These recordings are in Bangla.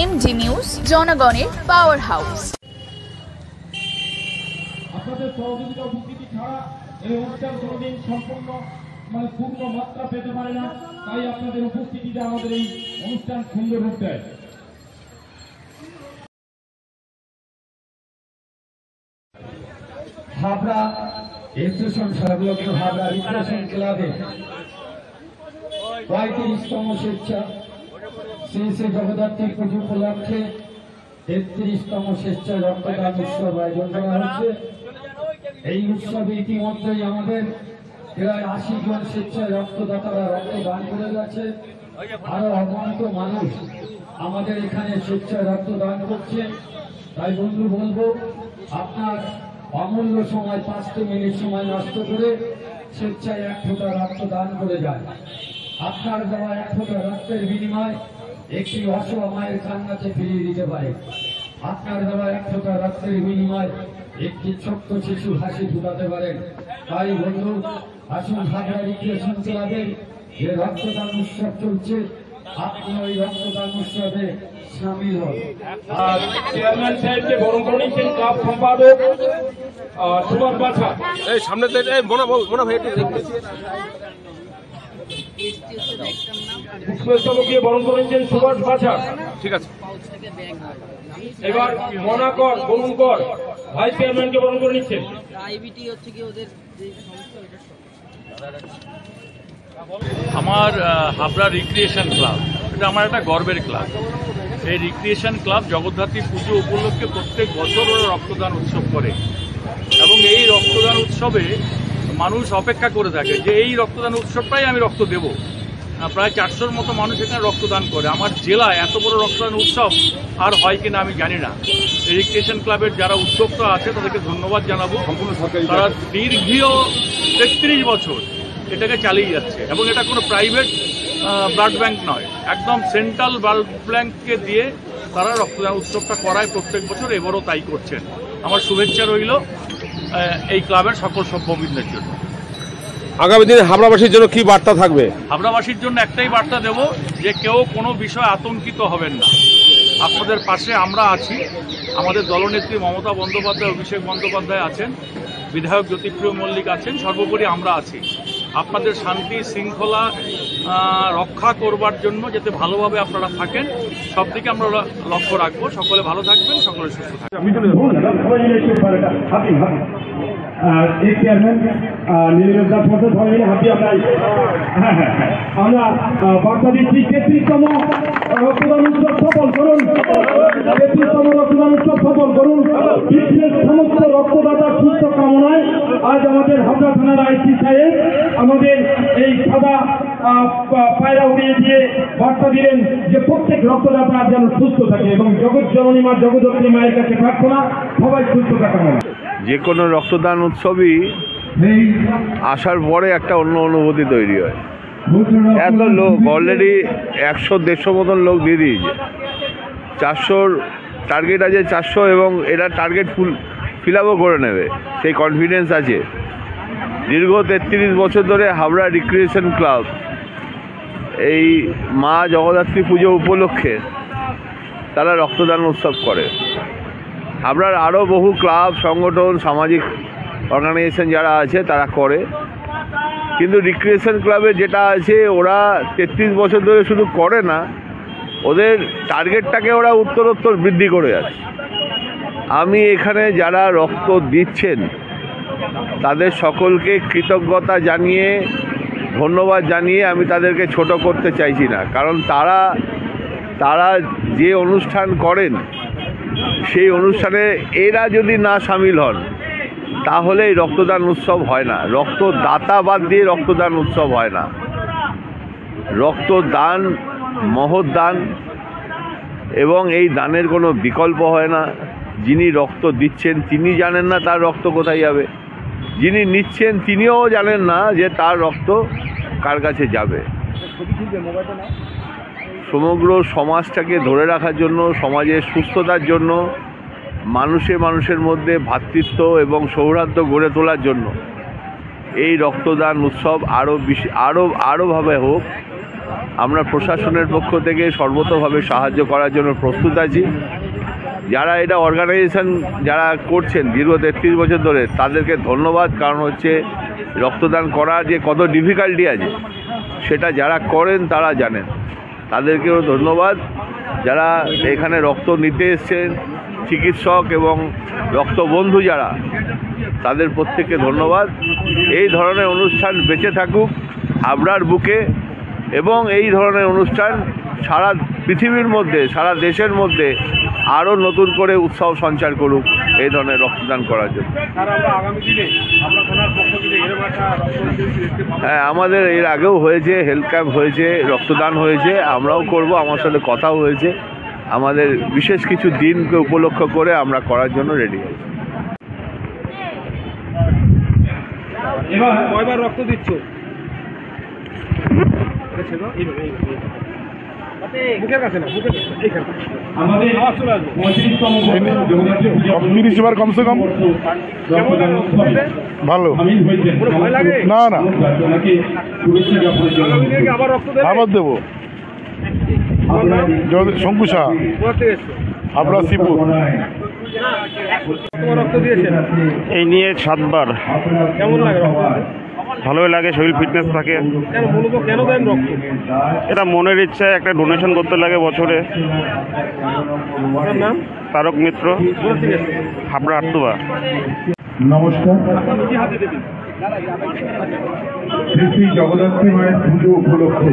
এমডি নিউজ, জনগণের পাওয়ার হাউস। আপনাদের সহযোগিতা উপস্থিতি ছাড়া এই অনুষ্ঠান কোনোদিন সম্পূর্ণ পূর্ণ মাত্রা পেতে পারে না, তাই আপনাদের উপস্থিতিতে আমাদের এই অনুষ্ঠান সুন্দর রূপ দেয়। হাবড়া এসোসিয়েশন সর্বলক্ষ্য হাবড়া রিক্রিয়েশন ক্লাবে ৩৫তম স্বেচ্ছা শ্রী শ্রী জগদ্ধাত্রী পুজো উপলক্ষে ৩৩তম স্বেচ্ছা রক্তদান উৎসব আয়োজন করা হচ্ছে। এই উৎসবে ইতিমধ্যেই আমাদের প্রায় ৮০ জন স্বেচ্ছায় রক্তদাতারা রক্তদান করে গেছে। আরো অগণিত মানুষ আমাদের এখানে স্বেচ্ছায় রক্তদান করছে। তাই বন্ধু বলবো, আপনার অমূল্য সময় ৫ মিনিট সময় নষ্ট করে স্বেচ্ছায় ১ ফোঁটা রক্ত দান করে যায়। আপনার দেওয়া ১ ফোঁটা রক্তের বিনিময় একটি অসহায় মায়ের কান্নাকে ফিরিয়ে দিতে পারে। আপনার দেওয়া ১ ফোঁটা রক্তের বিনিময় একটি ছোট্ট শিশু হাসি ফুটাতে পারেন। তাই বন্ধু, আসুন হাবড়া রিক্রিয়েশন ক্লাবের যে রক্তদান উৎসব চলছে, আপনি ওই রক্তদান উৎসবে সামিল হন। চেয়ারম্যান সাহেবকে বরণ করে নিচ্ছেন ক্লাব সম্পাদক সুভাষ বাছা। এই সামনে মোনা ভাই পুষ্পস্তবকে বরণ করে নিচ্ছেন সুভাষ বাছা। ঠিক আছে। এবার মনাকর বরুণকর ভাইস চেয়ারম্যানকে বরণ করে নিচ্ছেন। আমার হাবড়া রিক্রিয়েশন ক্লাব, এটা আমার একটা গর্বের ক্লাব। এই রিক্রিয়েশন ক্লাব জগদ্ধাত্রী পুজো উপলক্ষে প্রত্যেক বছর ওরা রক্তদান উৎসব করে এবং এই রক্তদান উৎসবে মানুষ অপেক্ষা করে থাকে যে এই রক্তদান উৎসবটাই আমি রক্ত দেব। প্রায় ৪০০-র মতো মানুষ এখানে রক্তদান করে। আমার জেলায় এত বড় রক্তদান উৎসব আর হয় কিনা আমি জানি না। এই রিক্রিয়েশন ক্লাবের যারা উদ্যোক্তা আছে তাদেরকে ধন্যবাদ জানাবো। তারা দীর্ঘ ৩৩ বছর এটাকে চালিয়ে যাচ্ছে এবং এটা কোনো প্রাইভেট ব্লাড ব্যাংক নয়, একদম সেন্ট্রাল ব্লাড ব্যাংককে দিয়ে তারা রক্তদান উৎসবটা করায় প্রত্যেক বছর, এবারও তাই করছেন। আমার শুভেচ্ছা রইল এই ক্লাবের সকল সভ্যবৃন্দের জন্য। আগামী দিনে হাবড়াবাসীর জন্য কি বার্তা থাকবে? হাবড়াবাসীর জন্য একটাই বার্তা দেব যে কেউ কোনো বিষয়ে আতঙ্কিত হবেন না। আপনাদের পাশে আমরা আছি। আমাদের দলনেত্রী মমতা বন্দ্যোপাধ্যায়, অভিষেক বন্দ্যোপাধ্যায় আছেন, বিধায়ক জ্যোতিপ্রিয় মল্লিক আছেন, সর্বোপরি আমরা আছি। আপনাদের শান্তি শৃঙ্খলা রক্ষা করবার জন্য যাতে ভালোভাবে আপনারা থাকেন, সব দিকে আমরা লক্ষ্য রাখবো। সকলে ভালো থাকবেন, সকলে সুস্থ থাকবেন। আমরা বার্তা দিচ্ছি ৩৩তম রক্তদান উৎসব সফল করুন। ৩৩তম রক্তদান উৎসব সফল করুন। বিশ্বের সমস্ত রক্তদাতার সুস্থ কামনায় আজ আমাদের হাবড়া থানার আইসি সাহেব আমাদের এই সাদা পায়রা উড়িয়ে দিয়ে বার্তা দিলেন যে প্রত্যেক রক্তদাতা যেন সুস্থ থাকে এবং জগৎ জননী মা জগদ্ধাত্রী মায়ের কাছে প্রার্থনা সবাই সুস্থতা কামনা। যে কোনো রক্তদান উৎসবই আসার পরে একটা অন্য অনুভূতি তৈরি হয়। এত লোক অলরেডি ১০০-১৫০ মতন লোক দিয়ে দিয়েছে। ৪০০ টার্গেট আছে, ৪০০ এবং এটা টার্গেট ফিল আপও করে নেবে, সেই কনফিডেন্স আছে। দীর্ঘ ৩৩ বছর ধরে হাবড়া রিক্রিয়েশন ক্লাব এই মা জগদ্ধাত্রী পুজো উপলক্ষে তারা রক্তদান উৎসব করে। হাবড়ার আরও বহু ক্লাব সংগঠন সামাজিক অর্গানাইজেশন যারা আছে তারা করে, কিন্তু রিক্রিয়েশন ক্লাবে যেটা আছে ওরা ৩৩ বছর ধরে শুধু করে না, ওদের টার্গেটটাকে ওরা উত্তরোত্তর বৃদ্ধি করে যাচ্ছে। আমি এখানে যারা রক্ত দিচ্ছেন তাদের সকলকে কৃতজ্ঞতা জানিয়ে, ধন্যবাদ জানিয়ে আমি তাদেরকে ছোট করতে চাইছি না, কারণ তারা যে অনুষ্ঠান করেন সেই অনুষ্ঠানে এরা যদি না সামিল হন তাহলে এই রক্তদান উৎসব হয় না। রক্তদাতা বাদ দিয়ে রক্তদান উৎসব হয় না। রক্তদান মহৎ দান এবং এই দানের কোনো বিকল্প হয় না। যিনি রক্ত দিচ্ছেন তিনি জানেন না তার রক্ত কোথায় যাবে, যিনি নিচ্ছেন তিনিও জানেন না যে তার রক্ত কার কাছে যাবে। সমগ্র সমাজটাকে ধরে রাখার জন্য, সমাজের সুস্থতার জন্য, মানুষের মধ্যে ভ্রাতৃত্ব এবং সৌহার্দ্য গড়ে তোলার জন্য এই রক্তদান উৎসব আরও ভাবে হোক, আমরা প্রশাসনের পক্ষ থেকে সর্বতোভাবে সাহায্য করার জন্য প্রস্তুত আছি। যারা এটা অর্গানাইজেশন যারা করছেন দীর্ঘ 33 বছর ধরে, তাদেরকে ধন্যবাদ। কারণ হচ্ছে রক্তদান করা যে কত ডিফিকাল্টি আছে সেটা যারা করেন তারা জানেন, তাদেরকেও ধন্যবাদ। যারা এখানে রক্ত নিতে এসছেন, চিকিৎসক এবং রক্তবন্ধু যারা, তাদের প্রত্যেককে ধন্যবাদ। এই ধরনের অনুষ্ঠান বেঁচে থাকুক হাবড়ার বুকে, এবং এই ধরনের অনুষ্ঠান সারা পৃথিবীর মধ্যে, সারা দেশের মধ্যে আরও নতুন করে উৎসাহ সঞ্চার করুক এই ধরনের রক্তদান করার জন্য। হ্যাঁ, আমাদের এর আগেও হয়েছে, হেলথ ক্যাম্প হয়েছে, রক্তদান হয়েছে, আমরাও করব। আমার সাথে কথাও হয়েছে, আমাদের বিশেষ কিছু দিনকে উপলক্ষ করে আমরা করার জন্য রেডি আছি। এবার কয়বার রক্ত দিচ্ছ? আমাদের 35তম বার কমসে কম ভালো না না আবার দেবো। শঙ্কু শাহ, হাবড়া শ্রীপুর। এই নিয়ে 7 বার। কেমন লাগে? ভালোই লাগে, শরীর ফিটনেস থাকে। কেন দেন রক্ত? এটা মনের ইচ্ছায় একটা ডোনেশন করতে লাগে বছরে। নাম তারক মিত্র, হাবড়া আটতুবা। নমস্কার। শ্রী জগদ্ধাত্রী মায়ের পুজো উপলক্ষে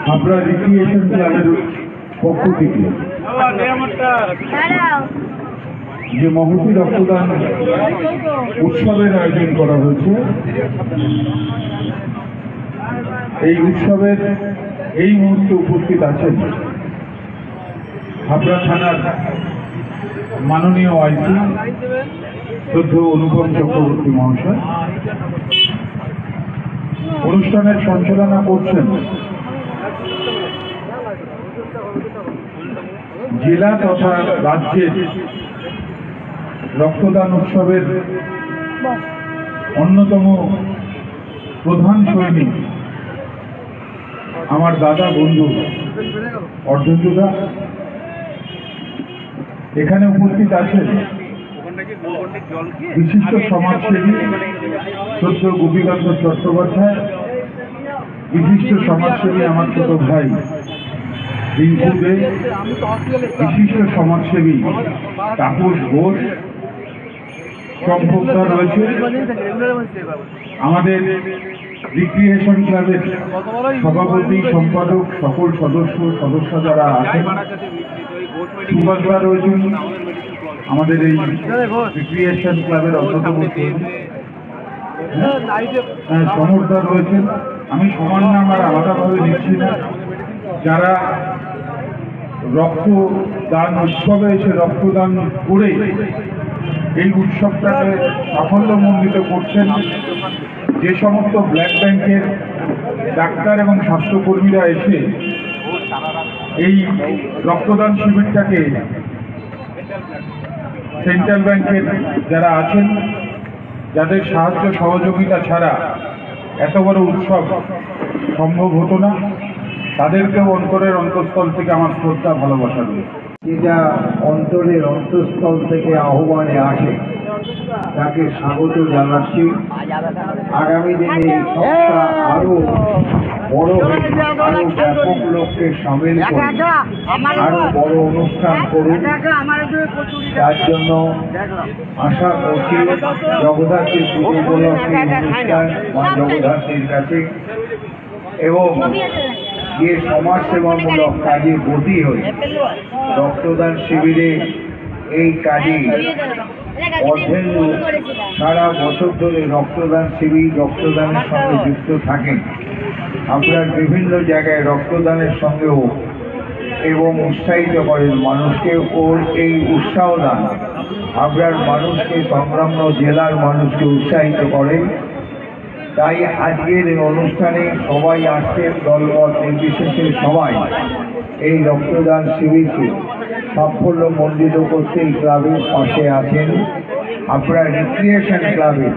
হাবড়া রিক্রিয়েশন ক্লাবের পক্ষ থেকে যে মহতী রক্তদান উৎসবের আয়োজন করা হয়েছে, এই উৎসবের এই মুহূর্তে উপস্থিত আছেন হাবড়া থানার মাননীয় আইসি শ্রদ্ধেয় অনুপম চক্রবর্তী মহাশয়। অনুষ্ঠানের সঞ্চালনা করছেন জেলা তথা রাজ্যের রক্তদান উৎসবের অন্যতম প্রধান সৈনিক আমার দাদা বন্ধু অর্জুনদা। এখানে উপস্থিত আছেন বিশিষ্ট সমাজসেবী শ্রদ্ধেয় গোপীকান্ত চট্টোপাধ্যায়, বিশিষ্ট সমাজসেবী আমার ছোট ভাই রিঙ্কু দে, বিশিষ্ট সমাজসেবী তাপস ঘোষ, সম্পর্কটা রয়েছে আমাদের রিক্রিয়েশন ক্লাবের সভাপতি, সম্পাদক, সকল সদস্য যারা আছেন, সুভাষদা রয়েছেন আমাদের এই রিক্রিয়েশন ক্লাবের অন্যতম সমর্থা রয়েছেন। আমি সমান নাম আর আলাদাভাবে নিচ্ছি না। যারা রক্তদান উৎসবে এসে রক্তদান করে এই উৎসবটাকে সাফল্যমণ্ডিত করছেন, যে সমস্ত ব্লাড ব্যাংকের ডাক্তার এবং স্বাস্থ্যকর্মীরা এসে এই রক্তদান শিবিরটাকে, সেন্ট্রাল ব্যাংকের যারা আছেন, যাদের সাহায্য সহযোগিতা ছাড়া এত বড় উৎসব সম্ভব হতো না, তাদেরকেও অন্তরের অন্তঃস্থল থেকে আমার শ্রদ্ধা ভালোবাসা রয়েছে। যেটা অন্তরের অন্তঃস্থল থেকে আহ্বানে আসে তাকে স্বাগত জানাচ্ছি। আগামী দিনে এই সপ্তাহ আরো বড় আরো ব্যাপক লোককে সামিল করে আরো বড় অনুষ্ঠান করুন। তার জন্য আশা করছি জগদ্ধাত্রী পুজো উপলক্ষে অনুষ্ঠান মা জগদ্ধাত্রীর কাছে এবং যে সমাজসেবামূলক কাজে গতি হয়ে রক্তদান শিবিরে এই কাজে অর্ধেক লোক সারা বছর ধরে রক্তদান শিবির রক্তদানের সঙ্গে যুক্ত থাকেন। আপনার বিভিন্ন জায়গায় রক্তদানের সঙ্গেও এবং উৎসাহিত করেন মানুষকে। ওর এই উৎসাহ দান আপনার মানুষকে, সংগ্রাম্য জেলার মানুষকে উৎসাহিত করেন। তাই আজকের এই অনুষ্ঠানে সবাই আসছেন, দলমত নির্বিশেষে সবাই এই রক্তদান শিবিরকে সাফল্যমণ্ডিত করতে এই ক্লাবের পাশে আছেন। আপনারা রিক্রিয়েশন ক্লাবে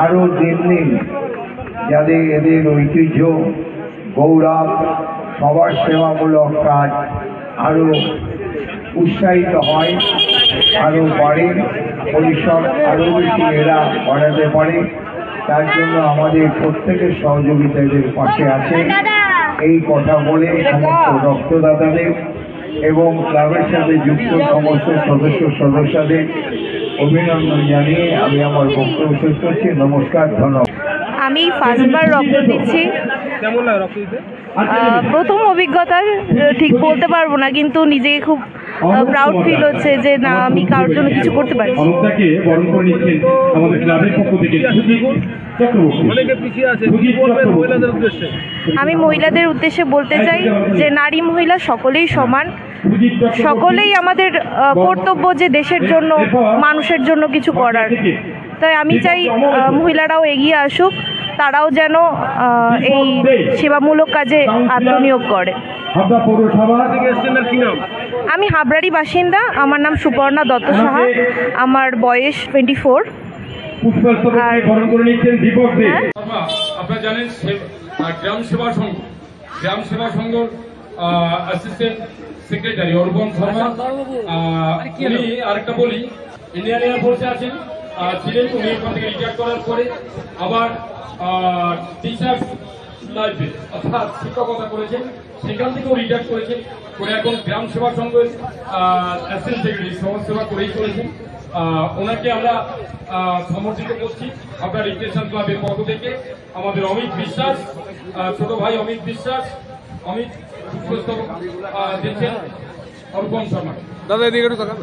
আরো দিন দিন যাতে এদের ঐতিহ্য গৌরব সবার সেবামূলক কাজ আরো উৎসাহিত হয়, আরো বাড়ে, পরিসর আরো বেশি এরা বাড়াতে পারে। তার জন্য আমাদের প্রত্যেকের সহযোগিতা এদের পাশে আছে। এই কথা বলে সমস্ত রক্তদাতাদের এবং ক্লাবের সাথে যুক্ত সমস্ত সদস্যদের অভিনন্দন জানিয়ে আমি আমার বক্তব্য শেষ করছি। নমস্কার, ধন্যবাদ। আমি ফার্স্টবার রক্ত দিচ্ছি। প্রথম অভিজ্ঞতা ঠিক বলতে পারবো না, কিন্তু নিজেকে খুব প্রাউড ফিল হচ্ছে যে না, আমি কারোর জন্য কিছু করতে পারছি। আমি মহিলাদের উদ্দেশ্যে বলতে চাই যে নারী মহিলা সকলেই সমান, সকলেই আমাদের কর্তব্য যে দেশের জন্য মানুষের জন্য কিছু করার। তাই আমি চাই মহিলারাও এগিয়ে আসুক, তারাও যেন এই সেবামূলক কাজে আত্মনিয়োগ করে। আমি হাবড়ারই বাসিন্দা, আমার নাম সুপর্ণা দত্ত সাহা, আমার বয়স 24। আপনারা জানেন গ্রাম সেবা সংঘ অ্যাসিস্ট্যান্ট সেক্রেটারি অর্পণ শর্মা। উনি আরেকটা বলি, ইন্ডিয়ান এয়ারফোর্সে আছেন, ছিলেন। উনি এখান থেকে রিটায়ার করার পরে আবার টিচার্স লাইফে অর্থাৎ শিক্ষকতা করেছেন, সেখান থেকেও রিটায়ার করেছেন, করে এখন গ্রাম সেবা সংঘের অ্যাসিস্ট্যান্ট সেক্রেটারি সমাজ সেবা করেই চলেছেন। ওনাকে আমরা সমর্থিত করছি আপনার রিক্রিয়েশন ক্লাবের পক্ষ থেকে। আমাদের অমিত বিশ্বাস, ছোট ভাই অমিত বিশ্বাস, অমিত দিচ্ছেন অর্পণ শর্মা। দাদা এদিকে একটু তাকান।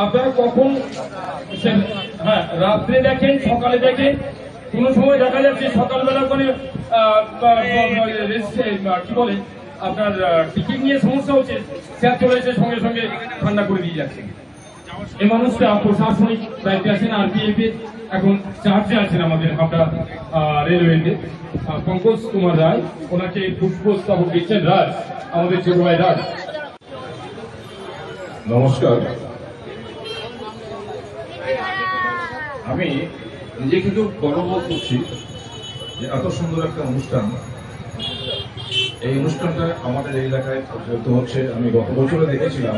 আপনারা কখন রাত্রে দেখেন, সকালে দেখেন, কোন সময় দেখা যাচ্ছে সকালবেলা করে কি বলে আপনার টিকিট নিয়ে সমস্যা হচ্ছে, স্যার চলে এসে সঙ্গে সঙ্গে ঠান্ডা করে দিয়ে যাচ্ছে। এই মানুষটা প্রশাসনিক দায়িত্বে আছেন, আরপিএফ এর এখন চার্জে আছেন আমাদের হাবড়া রেলওয়েতে, পঙ্কজ কুমার রায়। ওনাকে পুষ্পস্তবক দিচ্ছেন রাজ, আমাদের ছোট ভাই রাজ। নমস্কার। আমি নিজে কিন্তু গর্ব করছি যে এত সুন্দর একটা অনুষ্ঠান, এই অনুষ্ঠানটা আমাদের এই এলাকায় হচ্ছে। আমি গত বছরে দেখেছিলাম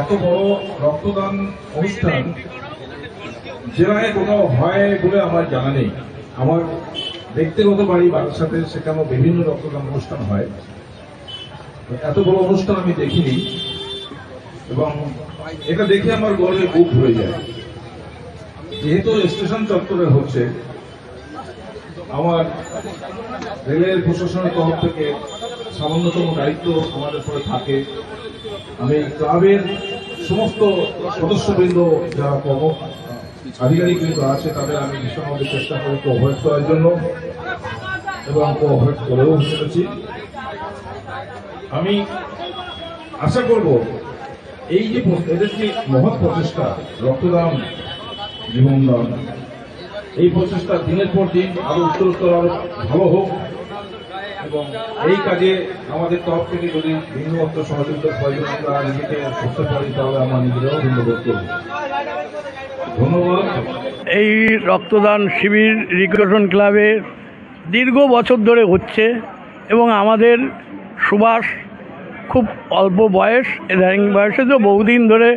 এত বড় রক্তদান অনুষ্ঠান জেলায় কোথাও হয় বলে আমার জানা নেই। আমার ব্যক্তিগত বাড়ি বারাসাতে, সেখানেও বিভিন্ন রক্তদান অনুষ্ঠান হয়, এত বড় অনুষ্ঠান আমি দেখিনি এবং এটা দেখে আমার গর্বে বুক হয়ে যায়। যেহেতু স্টেশন চত্বরে হচ্ছে, আমার রেলের প্রশাসনের তরফ থেকে সামান্যতম দায়িত্ব আমাদের উপরে থাকে। আমি ক্লাবের সমস্ত সদস্যবৃন্দ যারা আধিকারিকবৃন্দ আছে তাদের আমি ভীষণভাবে চেষ্টা করি কোঅপারেট করার জন্য এবং কোঅপারেট করেও ফেলেছি। আমি আশা করব এই যে এদের যে মহৎ প্রচেষ্টা, রক্তদান জীবনদান, এই প্রচেষ্টা দিনের পর দিন আরো উত্তরোত্তর আরো ভালো হোক এবং এই কাজে আমাদের তরফ থেকে যদি ভিন্নমাত্র সহযোগিতার প্রয়োজন আমরা নিজেকে করতে পারি তাহলে আমরা নিজেরাও ধন্যবাদ করব। ধন্যবাদ। এই রক্তদান শিবির রিক্রিয়েশন ক্লাবে দীর্ঘ বছর ধরে হচ্ছে এবং আমাদের সুভাষ খুব অল্প বয়স, ইদানিং বয়সে তো বহুদিন ধরে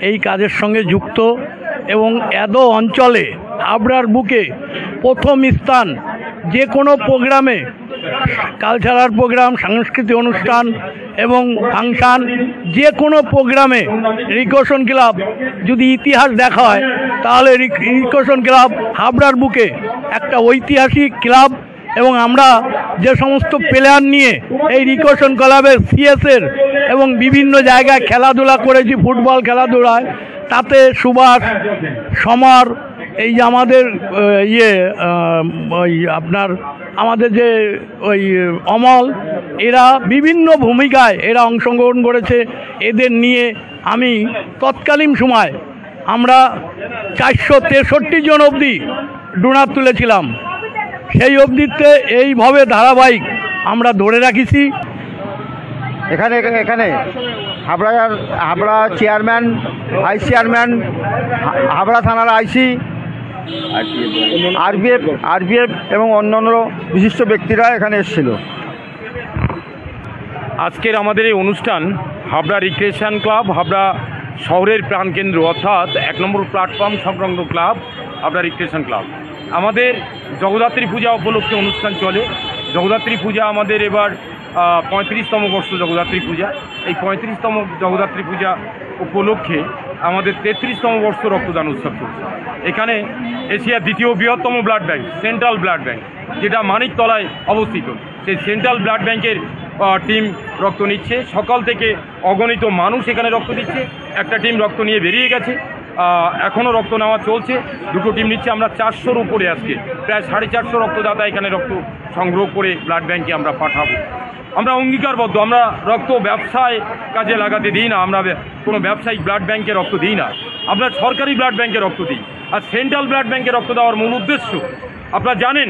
এই কাজের সঙ্গে যুক্ত এবং এত অঞ্চলে হাবড়ার বুকে প্রথম স্থান যে কোনো প্রোগ্রামে, কালচারাল প্রোগ্রাম, সাংস্কৃতিক অনুষ্ঠান এবং ফাংশান, যে কোনো প্রোগ্রামে রিক্রিয়েশন ক্লাব যদি ইতিহাস দেখা হয় তাহলে রিক্রিয়েশন ক্লাব হাবড়ার বুকে একটা ঐতিহাসিক ক্লাব। এবং আমরা যে সমস্ত প্লেয়ার নিয়ে এই রিক্রিয়েশন ক্লাবের সিএসের এবং বিভিন্ন জায়গায় খেলাধুলা করেছি, ফুটবল খেলাধুলায়, তাতে সুভাষ, সমর, এই যে আমাদের ওই আপনার আমাদের যে ওই অমল, এরা বিভিন্ন ভূমিকায় এরা অংশগ্রহণ করেছে। এদের নিয়ে আমি তৎকালীন সময় আমরা 463 জন অবধি ডোনার তুলেছিলাম। সেই অবধিতে এইভাবে ধারাবাহিক আমরা ধরে রাখিছি। এখানে Habra chairman, vice chairman, Habra থানার আইসি, আরপিএফ এবং অন্যান্য বিশিষ্ট ব্যক্তিরা এখানে এসেছিল। আজকের আমাদের এই অনুষ্ঠান হাবড়া রিক্রিয়েশন ক্লাব, হাবড়া শহরের প্রাণকেন্দ্র অর্থাৎ 1 নম্বর প্ল্যাটফর্ম সংলগ্ন ক্লাব হাবড়া রিক্রিয়েশন ক্লাব। আমাদের জগদ্ধাত্রী পূজা উপলক্ষে অনুষ্ঠান চলে। জগদ্ধাত্রী পূজা আমাদের এবার 35তম বর্ষ জগদ্ধাত্রী পূজা। এই 35তম জগদ্ধাত্রী পূজা উপলক্ষে আমাদের 33তম বর্ষ রক্তদান উৎসব চলছে। এখানে এশিয়ার দ্বিতীয় বৃহত্তম blood bank, central blood bank, যেটা মানিকতলায় অবস্থিত, সেই সেন্ট্রাল ব্লাড ব্যাংকের টিম রক্ত নিচ্ছে। সকাল থেকে অগণিত মানুষ এখানে রক্ত দিচ্ছে। একটা টিম রক্ত নিয়ে বেরিয়ে গেছে, এখনও রক্ত নেওয়া চলছে। দুটো টিম নিচ্ছে। আমরা 400-র উপরে আজকে প্রায় 450 রক্তদাতা এখানে রক্ত সংগ্রহ করে ব্লাড ব্যাংকে আমরা পাঠাবো। আমরা অঙ্গীকারবদ্ধ, আমরা রক্ত ব্যবসায় কাজে লাগাতে দিই না, আমরা কোনো ব্যবসায়িক ব্লাড ব্যাংকে রক্ত দিই না, আমরা সরকারি ব্লাড ব্যাংকে রক্ত দিই। আর সেন্ট্রাল ব্লাড ব্যাংকে রক্ত দেওয়ার মূল উদ্দেশ্য আপনারা জানেন,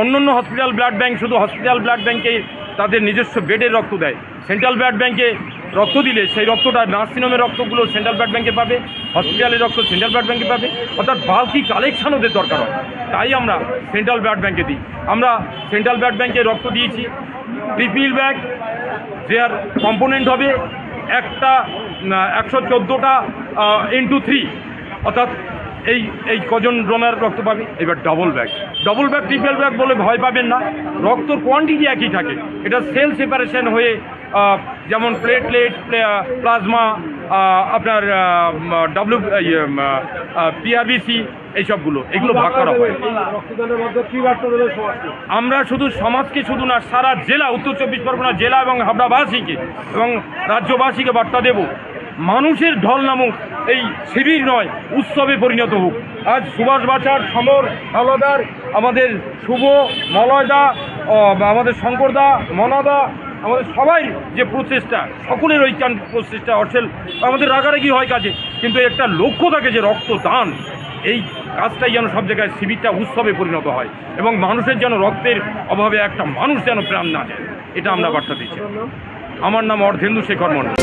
অন্যান্য হসপিটাল ব্লাড ব্যাংক শুধু হসপিটাল ব্লাড ব্যাংকে তাদের নিজস্ব বেডের রক্ত দেয়। সেন্ট্রাল ব্লাড ব্যাংকে রক্ত দিলে সেই রক্তটা নার্সিংহোমের রক্তগুলো সেন্ট্রাল ব্লাড ব্যাংকে পাবে, হসপিটালের রক্ত সেন্ট্রাল ব্লাড ব্যাংকে পাবে, অর্থাৎ বাল্কি কালেকশন ওদের দরকার হয়। তাই আমরা সেন্ট্রাল ব্লাড ব্যাংকে দিই। আমরা সেন্ট্রাল ব্লাড ব্যাংকে রক্ত দিয়েছি। ট্রিপল ব্যাগ, যার কম্পোনেন্ট হবে একটা 114টা × 3, অর্থাৎ এই কজন ডোনার রক্ত পাবে। এবার ডবল ব্যাগ, ট্রিপল ব্যাগ বলে ভয় পাবেন না, রক্তর কোয়ান্টিটি একই থাকে। এটা সেল সেপারেশন হয়ে যেমন প্লেটলেট, প্লাজমা, আপনার পিআরবিসি, এইসবগুলো এগুলো ভাগ করা হয়। আমরা শুধু সমাজকে শুধু না, সারা জেলা, উত্তর 24 পরগনা জেলা এবং হাবড়াবাসীকে এবং রাজ্যবাসীকে বার্তা দেব, মানুষের ঢল নামুক এই শিবির নয়, উৎসবে পরিণত হোক। আজ সুভাষ বাচার, সমর হাওলাদার, আমাদের শুভ, মলয়দা, আমাদের শঙ্করদা, মনাদা, আমাদের সবাই যে প্রচেষ্টা, সকলের ঐক্যান্তিক প্রচেষ্টা, অচল আমাদের রাগারাগি হয় কাজে, কিন্তু একটা লক্ষ্য থাকে যে রক্তদান, এই কাজটাই যেন সব জায়গায় শিবিরটা উৎসবে পরিণত হয় এবং মানুষের যেন রক্তের অভাবে একটা মানুষ যেন প্রাণ না যায়, এটা আমরা বার্তা দিচ্ছি। আমার নাম অর্ধেন্দু শেখর মণ্ডল।